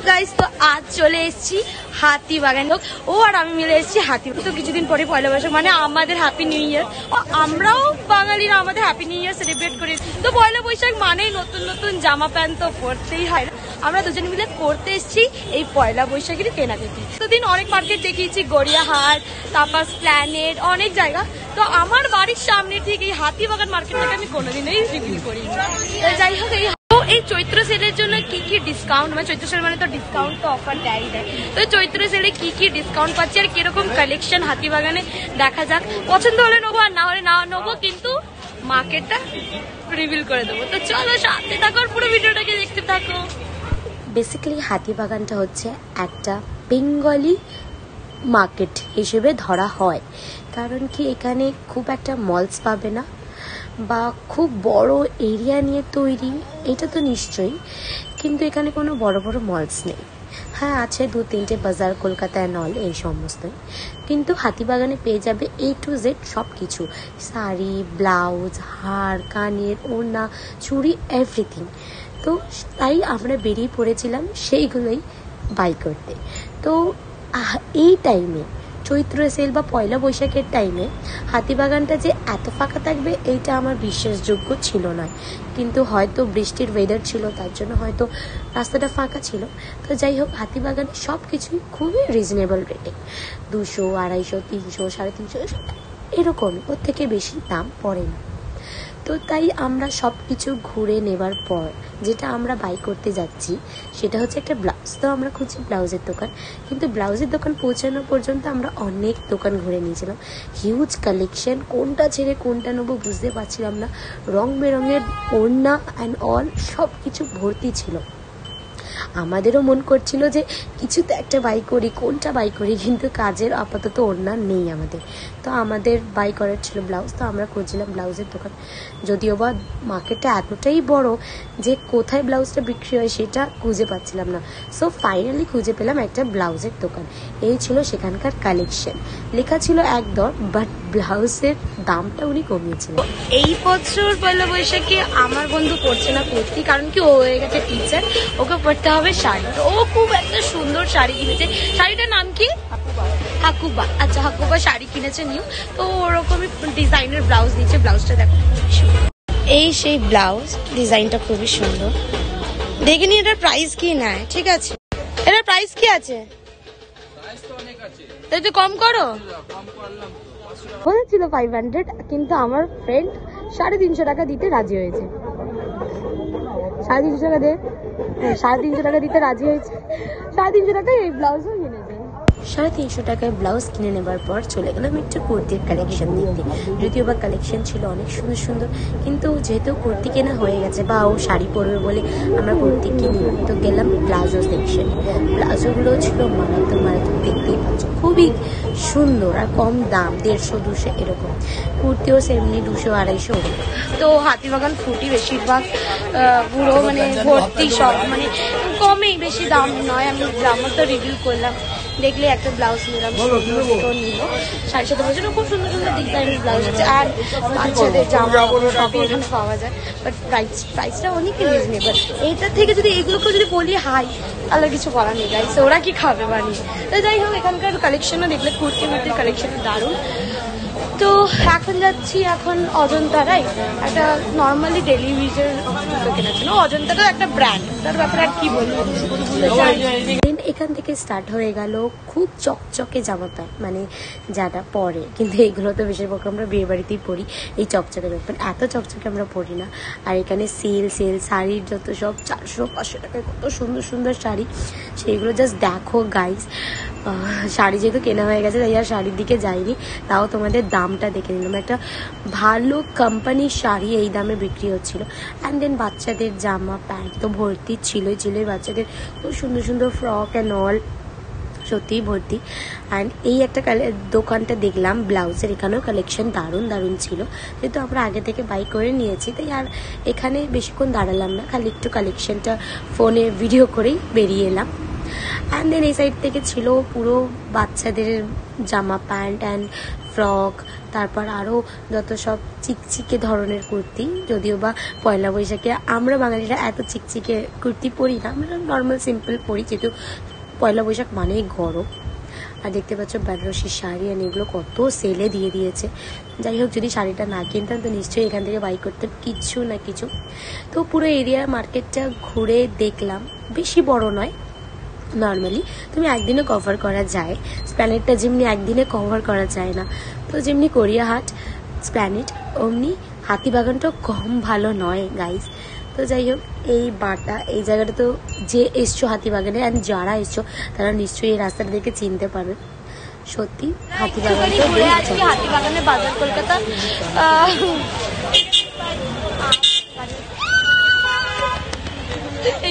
Guys, তো আজ চলে এসেছি হাতিবাগান। ও আর আমি মিলে এসেছি হাতিবাগান। তো কিছুদিন পরে পয়লা বৈশাখ, মানে আমাদের হ্যাপি নিউ ইয়ার। আমরাও বাঙালিরা আমাদের হ্যাপি নিউ ইয়ার সেলিব্রেট করি। তো পয়লা বৈশাখ মানেই নতুন নতুন জামা প্যান্ট তো পরতেই হয়। আমরা দুজন মিলে করতে এসেছি এই পয়লা বৈশাখেরই কেনাকাটি। এতদিন অনেক মার্কেট দেখিয়েছি, গড়িয়াহাট, তারপর প্ল্যানেট, অনেক জায়গা। তো আমার বাড়ির সামনে ঠিক এই হাতিবাগান মার্কেটটাকে আমি কোনোদিনই রিভিউ করিনি। যাই হোক, এই চৈত্র সেলের জন্য কি কি ডিসকাউন্ট, মানে চৈত্র সেল মানে তো ডিসকাউন্ট তো অফার দেয়। তো চৈত্র সেলে কি কি ডিসকাউন্ট পাচ্ছি আর কিরকম কালেকশন হাতিবাগানে দেখা যাক। পছন্দ হলে নেবো, আর না হলে না নেবো, কিন্তু মার্কেটটা রিভিল করে দেবো। তো চলো সাথে থাকো, পুরো ভিডিওটাকে দেখতে থাকো। বেসিক্যালি হাতিবাগানটা হচ্ছে একটা বেঙ্গলি মার্কেট হিসেবে ধরা হয়, কারণ কি এখানে খুব একটা মলস পাবে না বা খুব বড় এরিয়া নিয়ে তৈরি, এটা তো নিশ্চয়ই, কিন্তু এখানে কোনো বড় বড় মলস নেই। হ্যাঁ, আছে 2-3টে বাজার, কলকাতায় নল, এই সমস্তই, কিন্তু হাতিবাগানে পেয়ে যাবে A to Z সব কিছু, শাড়ি, ব্লাউজ, হার, কানের, ওড়না, চুড়ি, এভরিথিং। তো তাই আমরা বেরিয়ে পড়েছিলাম সেইগুলোই বাই করতে। তো এই টাইমে চৈত্র সেল বা পয়লা বৈশাখের টাইমে হাতিবাগানটা যে এত ফাঁকা থাকবে এইটা আমার বিশ্বাসযোগ্য ছিল না, কিন্তু হয়তো বৃষ্টির ওয়েদার ছিল, তার জন্য হয়তো রাস্তাটা ফাঁকা ছিল। তো যাই হোক, হাতিবাগানে সব কিছুই খুবই রিজনেবল রেটে, 200, 250, 300, 350 এরকমই, ওর থেকে বেশি দাম পড়ে না। তো তাই আমরা সব কিছু ঘুরে নেবার পর যেটা আমরা বাই করতে যাচ্ছি সেটা হচ্ছে একটা ব্লাউজ। তো আমরা খুঁজছি ব্লাউজের দোকান, কিন্তু ব্লাউজের দোকান পৌঁছানো পর্যন্ত আমরা অনেক দোকান ঘুরে নিয়েছিলাম। হিউজ কালেকশন, কোনটা ছেড়ে কোনটা নেবো বুঝতে পারছিলাম না। রং বেরঙের ওড়না অ্যান্ড অল সব কিছু ভর্তি ছিল। আমাদেরও মন করছিল যে কিছু তো একটা বাই করি, কোনটা বাই করি, কিন্তু কাজের আপাতত ওড়না নেই আমাদের। তো আমাদের বাই করার ছিল ব্লাউজ। তো আমরা খুঁজছিলাম ব্লাউজের দোকান, যদিও বা মার্কেটটা এতটাই বড় যে কোথায় ব্লাউজটা বিক্রি হয় সেটা খুঁজে পাচ্ছিলাম না। সো ফাইনালি খুঁজে পেলাম একটা ব্লাউজের দোকান। এই ছিল সেখানকার কালেকশন। লেখা ছিল 1 দর, বাট ব্লাউজের দামটা উনি কমিয়েছিলেন। এই বছর পয়লা বৈশাখে আমার বন্ধু পড়ছে না কুর্তি, কারণ কি ও হয়ে গেছে টিচার, ওকে পড়তে হবে শাড়ি। তো ও খুব একটা সুন্দর শাড়ি কিনেছে। শাড়িটার নাম কি? হাকুবা। আচ্ছা, হাকুবা শাড়ি কিনেছে নিউ। তো ওরকমই ডিজাইনের ব্লাউজ নিচ্ছে। ব্লাউজটা দেখো, এই সেই ব্লাউজ, ডিজাইনটা খুবই সুন্দর। দেখিনি এটার প্রাইস কি নেয়। ঠিক আছে, এটার প্রাইস কি আছে? তাই তো কম করো। বলেছিল 500, কিন্তু আমার ফ্রেন্ড 350 টাকা দিতে রাজি হয়েছে। 350 টাকা দে, 350 টাকা দিতে রাজি হয়েছে। 350 টাকায় এই ব্লাউজও কিনেছে। 350 টাকায় ব্লাউজ কিনে নেবার পর চলে গেলাম একটু কুর্তির কালেকশন দেখতে। যদিও বা কালেকশন ছিল অনেক সুন্দর সুন্দর, কিন্তু যেহেতু কুর্তি কেনা হয়ে গেছে বা ও শাড়ি পরবে বলে আমরা কুর্তি কিনি, তো গেলাম প্লাজো সেকশনে। প্লাজোগুলো ছিল মারাত্মক মারাত্মক, দেখতেই পাচ্ছ, খুবই সুন্দর আর কম দাম, 150-200 এরকম। কুর্তিও সেমনি 200-250 ওরকম। তো হাতিবাগান ফুটি বেশিরভাগ পুরো মানে ভর্তি সব, মানে কমেই, বেশি দাম নয়। আমি জামা তো রিভিউ করলাম, দেখলে একটা ব্লাউজ নিলাম, নিল 750 খুব সুন্দর সুন্দর ডিজাইনের ব্লাউজ আছে। আর বাচ্চাদের জামা সবই এখানে পাওয়া যায়, বাট প্রাইসটা অনেক রিজনেবল। এইটার থেকে যদি এগুলোকে যদি বলি হাই, তাহলে কিছু বলার নেই গাইস, ওরা কি খাবে বানিয়ে। তো যাই হোক, এখানকার কালেকশনও দেখলে কুর্তির কালেকশন দারুণ। তো এখন যাচ্ছি অজন্তারাই একটা নর্মালি ডেলি ইউজের জুতো কেনার জন্য। অজন্তারও একটা ব্র্যান্ড, তার ব্যাপারে আর কি বলবো। এখান থেকে স্টার্ট হয়ে গেল খুব চকচকে জামা প্যান্ট, মানে যারা পরে, কিন্তু এগুলো তো বেশিরভাগ আমরা বিয়ে বাড়িতেই পরি। এই চকচকে জামা প্যান্ট এত চকচকে আমরা পরি না। আর এখানে সেল শাড়ির যত সব 400-500 টাকায় কত সুন্দর সুন্দর শাড়ি, সেইগুলো জাস্ট দেখো গাইস। শাড়ি যেহেতু কেনা হয়ে গেছে তাই আর শাড়ির দিকে যাইনি, তাও তোমাদের দামটা দেখে নিলাম। একটা ভালো কোম্পানির শাড়ি এই দামে বিক্রি হচ্ছিল। অ্যান্ড দেন বাচ্চাদের জামা প্যান্ট তো ভর্তি ছিলই। বাচ্চাদের খুব সুন্দর সুন্দর ফ্রক অ্যান্ড অল, সত্যিই ভর্তি। অ্যান্ড এই একটা দোকানটা দেখলাম ব্লাউজের, এখানেও কালেকশন দারুণ দারুণ ছিল। যেহেতু আমরা আগে থেকে বাই করে নিয়েছি, তাই আর এখানে বেশিক্ষণ দাঁড়ালাম না, খালি একটু কালেকশনটা ফোনে ভিডিও করেই বেরিয়ে এলাম। অ্যান্ড দেন এই সাইড থেকে ছিল পুরো বাচ্চাদের জামা প্যান্ট অ্যান্ড ফ্রক, তারপর আরও যত সব চিকচিকে ধরনের কুর্তি। যদিও বা পয়লা বৈশাখে আমরা বাঙালিরা এত চিকচিকে কুর্তি পরি না, আমরা নর্মাল সিম্পল পরি, যেহেতু পয়লা বৈশাখ মানেই গরম। আর দেখতে পাচ্ছ বেনারসি শাড়ি, আর এগুলো কত সেলে দিয়ে দিয়েছে। যাই হোক, যদি শাড়িটা না কিনতাম তো নিশ্চয়ই এখান থেকে বাই করতাম কিছু না কিছু। তো পুরো এরিয়া মার্কেটটা ঘুরে দেখলাম, বেশি বড় নয়, নর্মালি তুমি একদিনে কভার করা যায়। স্প্ল্যানেডটা যেমনি একদিনে কভার করা যায় না, তো যেমনি গড়িয়াহাট স্প্ল্যানেড অমনি হাতিবাগানটাও কম ভালো নয় গাইস। তো যাই হোক, এই জায়গাটা তো যে এসছো হাতিবাগানে, অ্যান্ড যারা এসছো তারা নিশ্চয়ই এই রাস্তাটা দেখে চিনতে পারবে। সত্যি হাতিবাগানে বাজার কলকাতা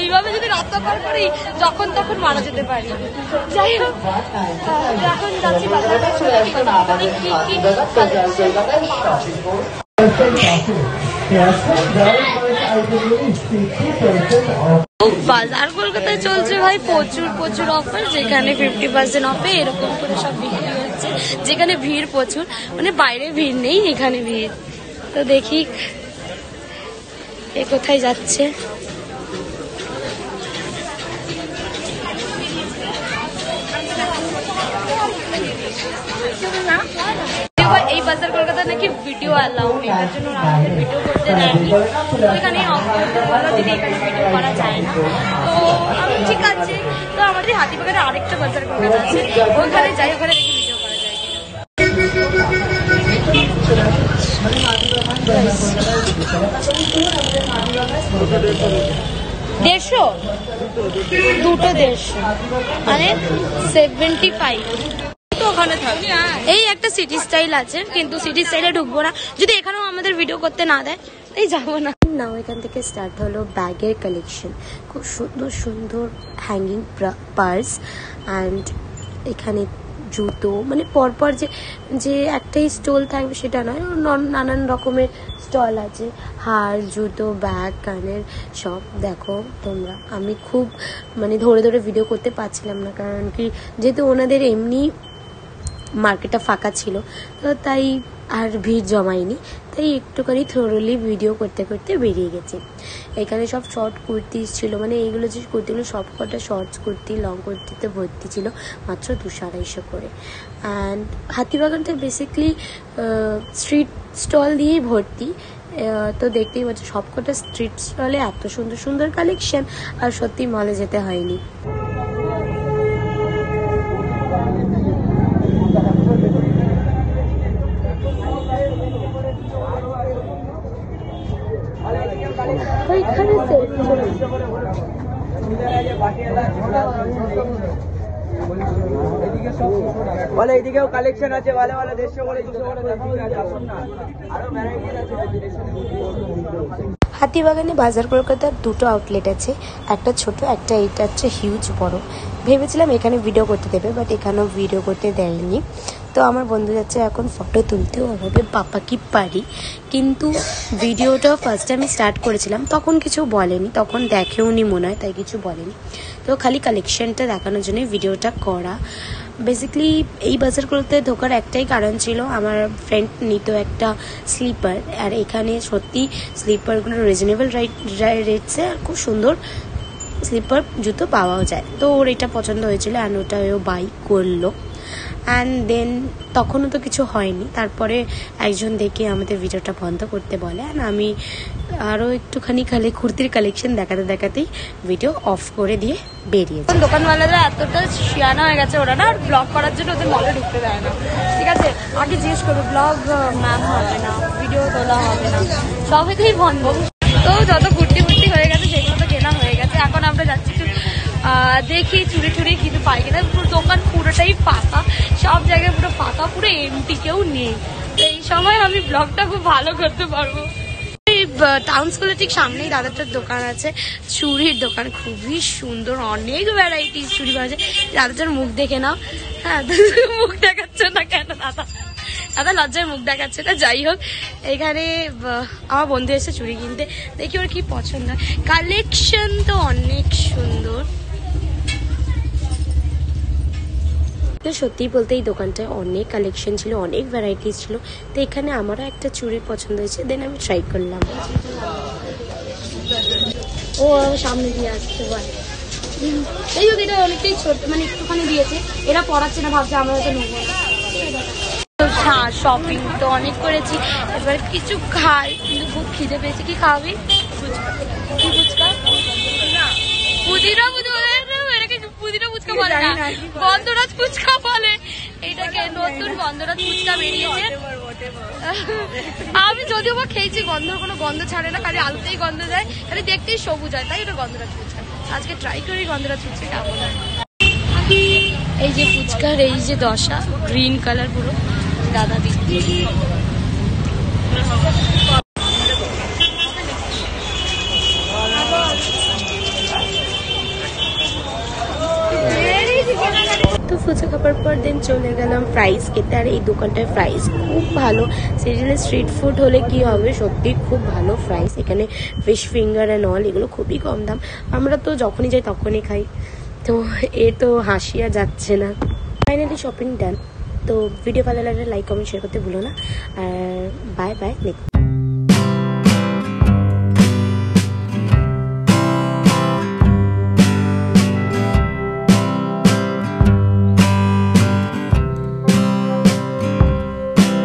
এইভাবে যদি রাস্তা পার করি যখন তখন মারা যেতে পারি। যাই হোক, এখন যাচ্ছি বাজারে। বাজার কলকাতায় চলছে ভাই প্রচুর অফার, যেখানে 50% অফে এরকম করে সব বিক্রি হচ্ছে। যেখানে ভিড় প্রচুর, মানে বাইরে ভিড় নেই, এখানে ভিড়। তো দেখি এ কোথায় যাচ্ছে। এই বাজার কলকাতা নাকি ভিডিও অ্যালাউ নেই, তার জন্য আমাদের ভিডিও করতে দেয়নি। ওইখানে যদি এখানে ভিডিও করা যায় না, তো আমি ঠিক আছে। তো আমাদের হাতিবাগানে আরেকটা বাজার কলকাতা আছে, ওখানে যাই, ওখানে দেখি ভিডিও করা যায় কিনা। দুটো 150 মানে 75 ওখানে থাকবে। এই একটা সিটি স্টাইল আছে, কিন্তু সিটি স্টাইলে ঢুকবো না যদি এখানেও আমাদের ভিডিও করতে না দেয়, তাই যাবো না। নাও এখান থেকে স্টার্ট হলো ব্যাগের কালেকশন। খুব সুন্দর সুন্দর হ্যাঙ্গিং পার্স, অ্যান্ড এখানে জুতো, মানে পরপর যে একটাই স্টল থাকবে সেটা নয়, নানান রকমের স্টল আছে। হার, জুতো, ব্যাগ, কানের সব দেখো তোমরা। আমি খুব মানে ধরে ধরে ভিডিও করতে পারছিলাম না, কারণ কি যেহেতু ওনাদের এমনি মার্কেটটা ফাঁকা ছিল, তো তাই আর ভিড় জমায়নি, তাই একটুখানি থ্রোলি ভিডিও করতে করতে বেরিয়ে গেছি। এখানে সব শর্ট কুর্তি ছিল, মানে এইগুলো যে কুর্তিগুলো সব কটা শর্টস কুর্তি, লং কুর্তিতে ভর্তি ছিল, মাত্র 200-250 করে। অ্যান্ড হাতিবাগানটা বেসিক্যালি স্ট্রিট স্টল দিয়েই ভর্তি। তো দেখতেই পাচ্ছ সব কটা স্ট্রিট স্টলে এত সুন্দর সুন্দর কালেকশন, আর সত্যি মলে যেতে হয়নি। বলে এইদিকেও কালেকশন আছে, ভালো ভালো 150 করে 200 করে আসুন না, আরো ভ্যারাইটি আছে। হাতিবাগানে বাজার কলকাতার দুটো আউটলেট আছে, একটা ছোট, একটা এটা হচ্ছে হিউজ বড়। ভেবেছিলাম এখানে ভিডিও করতে দেবে, বাট এখানেও ভিডিও করতে দেয়নি। তো আমার বন্ধু যাচ্ছে এখন ফটো তুলতেও, ওভাবে বাপা কি পারি। কিন্তু ভিডিওটা ফার্স্ট আমি স্টার্ট করেছিলাম তখন কিছু বলেনি, তখন দেখেওনি মনে হয়, তাই কিছু বলেনি। তো খালি কালেকশনটা দেখানোর জন্য ভিডিওটা করা। বেসিক্যালি এই বাজার করতে ঢোকার একটাই কারণ ছিল, আমার ফ্রেন্ড নিত একটা স্লিপার, আর এখানে সত্যি স্লিপারগুলো রিজনেবল রেটসে আর খুব সুন্দর স্লিপার জুতো পাওয়াও যায়। তো ওর এটা পছন্দ হয়েছিল, অ্যান্ড ওটা ও বাই করলো। অ্যান্ড দেন তখনও তো কিছু হয়নি, তারপরে একজন দেখে আমাদের ভিডিওটা বন্ধ করতে বলে, অ্যান্ড আমি আরও একটুখানি খালি কুর্তির কালেকশন দেখাতে দেখাতেই ভিডিও অফ করে দিয়ে বেরিয়েছে। দোকানওয়ালারা এতটা শিয়ানা হয়ে গেছে, ওরা না ব্লগ করার জন্য ওদের মলে ঢুকতে দেয় না। ঠিক আছে, আগে জিজ্ঞেস করবে ব্লগ ম্যাম হবে না, ভিডিও তোলা হবে না, সবেতেই বন্ধ। তো যত কুর্তি হয়ে গেছে সেগুলো তো কেনা হয়ে গেছে। এখন আমরা যাচ্ছি দেখি চুরি কিন্তু পাই কিনা। পুরো দোকান পুরোটাই ফাঁকা, সব জায়গায় পুরো ফাঁকা, পুরো এমটি, কেউ নেই। তো এই সময় আমি ব্লগটা খুব ভালো করতে পারবো। টাউন স্কুলের ঠিক সামনেই দাদাটার দোকান আছে, চুড়ির দোকান, খুবই সুন্দর, অনেক ভ্যারাইটিস চুড়ি পাওয়া যায়। দাদাটার মুখ দেখে নাও। হ্যাঁ, মুখ দেখাচ্ছ না কেন দাদা? দাদা লজ্জায় মুখ দেখাচ্ছে না। যাই হোক, এখানে আমার বন্ধু এসে চুড়ি কিনতে, দেখি ওর কি পছন্দ হয়। কালেকশন তো অনেক সুন্দর। তো সত্যি বলতে এই দোকানটায় অনেক কালেকশন ছিল, অনেক ভ্যারাইটিস ছিল। তো এখানে আমারও একটা চুড়ি পছন্দ হয়েছে, দেন আমি ট্রাই করলাম। ও সামনে দিয়ে আসতে পারে, এই হোক এটা অনেকটাই ছোট, মানে একটুখানি দিয়েছে, এরা পড়াচ্ছে না, ভাবছে আমরা হয়তো নেবো না। হ্যাঁ শপিং তো অনেক করেছি, এবার কিছু খাই, কিন্তু খুব খিদে পেয়েছে। কি খাবি? কি ফুচকা? পুদিনা এটাকে পুদিনা ফুচকা বলে না, গন্ধরাজ ফুচকা বলে। এটাকে নতুন গন্ধরাজ ফুচকা বেরিয়েছে। আমি যদিও বা খেয়েছি, গন্ধর কোনো গন্ধ ছাড়ে না, খালি আলুতেই গন্ধ যায়, খালি দেখতেই সবুজ হয়, তাই এটা গন্ধরাজ ফুচকা। আজকে ট্রাই করি গন্ধরাজ ফুচকা কেমন হয়। এই যে ফুচকার এই যে দশা, গ্রিন কালার পুরো দাদা দিচ্ছে। তো ফুচকা খাবার পর দেন চলে গেলাম ফ্রাইস খেতে। আর এই দোকানটায় ফ্রাইস খুব ভালো। সিরিয়ালি স্ট্রিট ফুড হলে কি হবে, সত্যি খুব ভালো ফ্রাইস। এখানে ফিশ ফিঙ্গার অ্যান্ড অল এগুলো খুবই কম দাম। আমরা তো যখনই যাই তখনই খাই, তো এ তো হাসিয়া যাচ্ছে না। ফাইনালি শপিং ডান। তো ভিডিও ভালো লাগলে লাইক কমেন্ট শেয়ার করতে ভুলো না। আর বাই বাই।